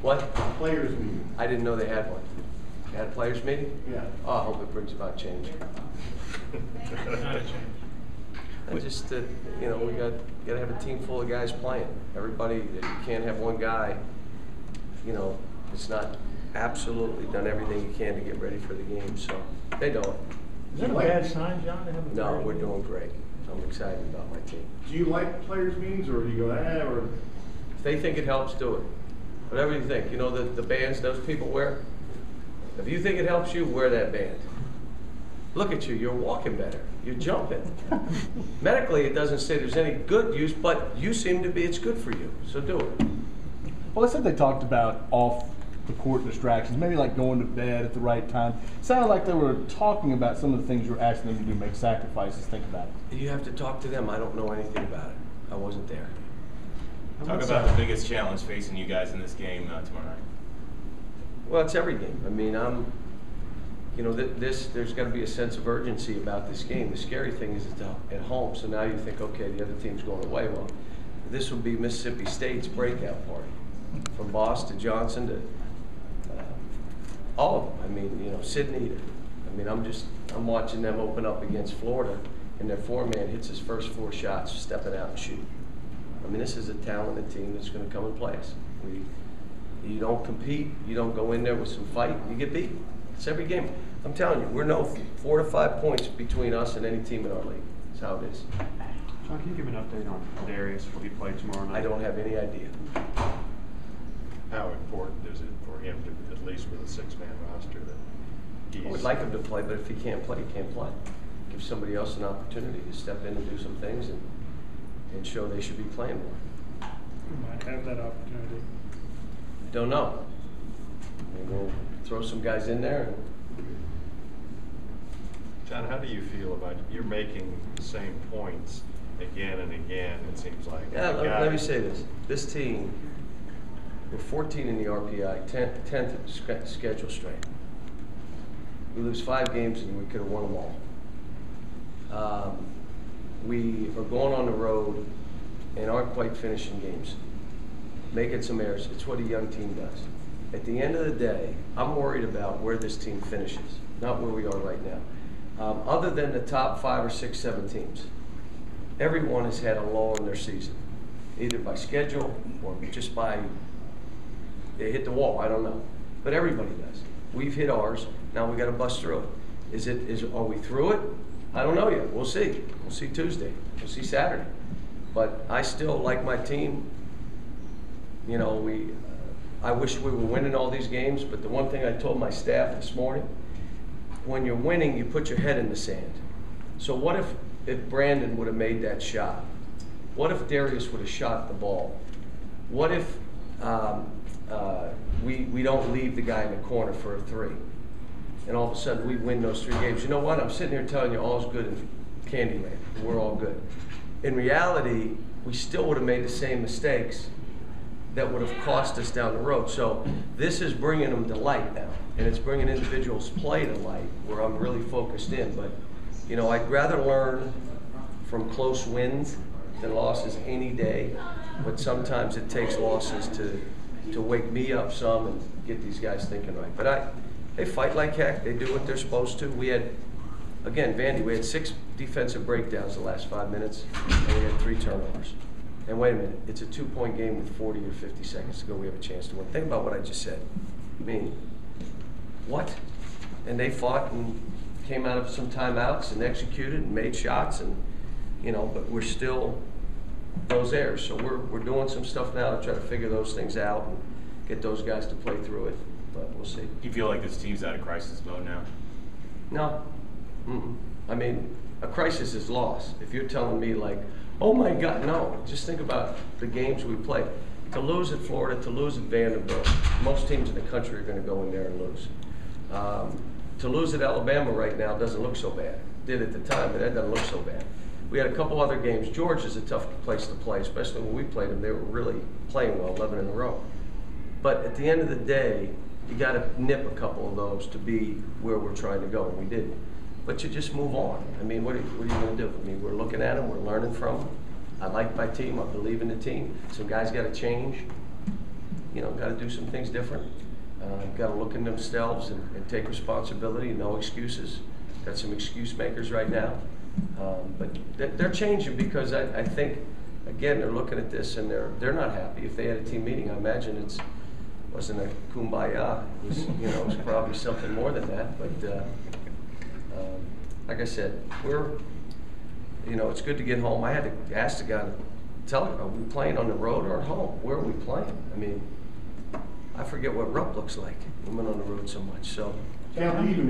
What? Players meeting. I didn't know they had one. They had a players meeting? Yeah. Oh, I hope it brings about change. Not a change. I just, you know, we gotta have a team full of guys playing. Everybody, you can't have one guy, you know, it's not absolutely done everything you can to get ready for the game, so they know it. Is that a bad sign, John, to have a No, player we're meeting? doing great. I'm excited about my team. Do you like players meetings, or do you go, or? If they think it helps, do it. Whatever you think. You know the bands those people wear? If you think it helps you, wear that band. Look at you, you're walking better. You're jumping. Medically, it doesn't say there's any good use, but you seem to be, it's good for you, so do it. Well, they said they talked about off the court distractions, maybe like going to bed at the right time. Sounded like they were talking about some of the things you were asking them to do, make sacrifices, think about it. You have to talk to them. I don't know anything about it. I wasn't there. Talk about the biggest challenge facing you guys in this game tomorrow night. Well, it's every game. I mean, you know, there's got to be a sense of urgency about this game. The scary thing is it's at home, so now you think, okay, the other team's going away. Well, this will be Mississippi State's breakout party, from Boss to Johnson to all of them. I mean, you know, Sydney. I mean, I'm watching them open up against Florida, and their four-man hits his first 4 shots, stepping out and shooting. I mean, this is a talented team that's going to come and play us. You don't compete, you don't go in there with some fight, you get beat. It's every game. I'm telling you, we're no 4 to 5 points between us and any team in our league. That's how it is. John, can you give an update on Darius? Will he play tomorrow night? I don't have any idea. How important is it for him to, at least with a 6-man roster, that he's... I would like him to play, but if he can't play, he can't play. Give somebody else an opportunity to step in and do some things and show they should be playing more. We might have that opportunity. Don't know. Maybe we'll throw some guys in there. John, how do you feel about, you're making the same points again and again, it seems like. Yeah, let me say this. This team, we're 14 in the RPI, 10th schedule strength. We lose 5 games and we could have won them all. We are going on the road and aren't quite finishing games, making some errors. It's what a young team does. At the end of the day, I'm worried about where this team finishes, not where we are right now. Other than the top 5 or 6, 7 teams, everyone has had a lull in their season, either by schedule or just by they hit the wall. I don't know, but everybody does. We've hit ours. Now we got to bust through it. Are we through it? I don't know yet. We'll see. We'll see Tuesday. We'll see Saturday. But I still like my team. You know, I wish we were winning all these games, but the one thing I told my staff this morning, when you're winning, you put your head in the sand. So what if Brandon would have made that shot? What if Darius would have shot the ball? What if we don't leave the guy in the corner for a 3? And all of a sudden we win those 3 games. You know what? I'm sitting here telling you all's good in Candyland. We're all good. In reality, we still would have made the same mistakes that would have cost us down the road. So this is bringing them to light now, and it's bringing individuals' play to light where I'm really focused in. But, you know, I'd rather learn from close wins than losses any day, but sometimes it takes losses to wake me up some and get these guys thinking right. But they fight like heck. They do what they're supposed to. We had, again, Vandy, we had 6 defensive breakdowns the last 5 minutes, and we had 3 turnovers. And wait a minute, it's a 2-point game with 40 or 50 seconds to go. We have a chance to win. Think about what I just said. I mean, what? And they fought and came out of some timeouts and executed and made shots, and you know, but we're still those errors. So we're doing some stuff now to try to figure those things out and get those guys to play through it. But we'll see. Do you feel like this team's out of crisis mode now? No. I mean, a crisis is loss. If you're telling me like, oh my God, no. Just think about the games we played. To lose at Florida, to lose at Vanderbilt, most teams in the country are going to go in there and lose. To lose at Alabama right now doesn't look so bad. Did at the time, but that doesn't look so bad. We had a couple other games. Georgia's a tough place to play, especially when we played them. They were really playing well, 11 in a row. But at the end of the day, you got to nip a couple of those to be where we're trying to go, and we didn't. But you just move on. I mean, what are you going to do? I mean, we're looking at them, we're learning from them. I like my team, I believe in the team. Some guys got to change. you know, got to do some things different. Got to look in themselves and take responsibility. No excuses. Got some excuse makers right now, but they're changing because I think, again, they're looking at this and they're not happy. If they had a team meeting, I imagine wasn't a kumbaya. It was, you know, it was probably something more than that. But like I said, you know, it's good to get home. I had to ask the guy to tell him, are we playing on the road or at home? Where are we playing? I mean, I forget what Rupp looks like. We went on the road so much. So. Can't leave him